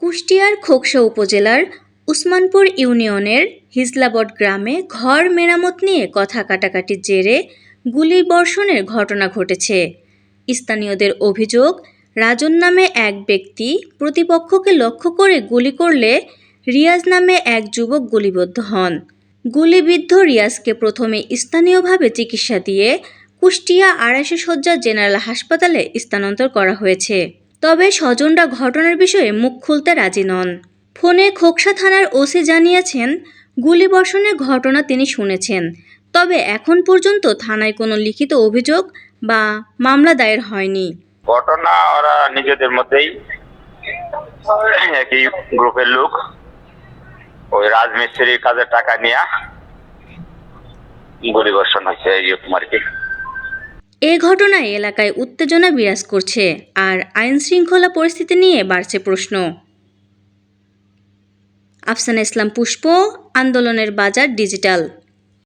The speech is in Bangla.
কুষ্টিয়ার খোকসা উপজেলার উসমানপুর ইউনিয়নের হিজলাবট গ্রামে ঘর মেরামত নিয়ে কথা কাটাকাটির জেরে গুলিবর্ষণের ঘটনা ঘটেছে। স্থানীয়দের অভিযোগ, রাজন নামে এক ব্যক্তি প্রতিপক্ষকে লক্ষ্য করে গুলি করলে রিয়াজ নামে এক যুবক গুলিবিদ্ধ হন। গুলিবিদ্ধ রিয়াজকে প্রথমে স্থানীয়ভাবে চিকিৎসা দিয়ে কুষ্টিয়া ২৫০ শয্যার জেনারেল হাসপাতালে স্থানান্তর করা হয়েছে। তবে স্বজনরা ঘটনার বিষয়ে মুখ খুলতে রাজি নন। ফোনে খোকসা থানার ওসি জানিয়েছেন, গুলিবর্ষণের ঘটনা তিনি শুনেছেন, তবে এখন পর্যন্ত থানায় কোনো লিখিত অভিযোগ বা মামলা দায়ের হয়নি। ঘটনা ওরা নিজেদের মধ্যেই একই গ্রুপের লোক ওই রাজমিস্ত্রির কাজে টাকা নিয়ে গুলিবর্ষণ হয়েছে এরকম আর কি। এ ঘটনায় এলাকায় উত্তেজনা বিরাজ করছে, আর আইন শৃঙ্খলা পরিস্থিতি নিয়ে বাড়ছে প্রশ্ন। আফসানা ইসলাম পুষ্প, আন্দোলনের বাজার ডিজিটাল।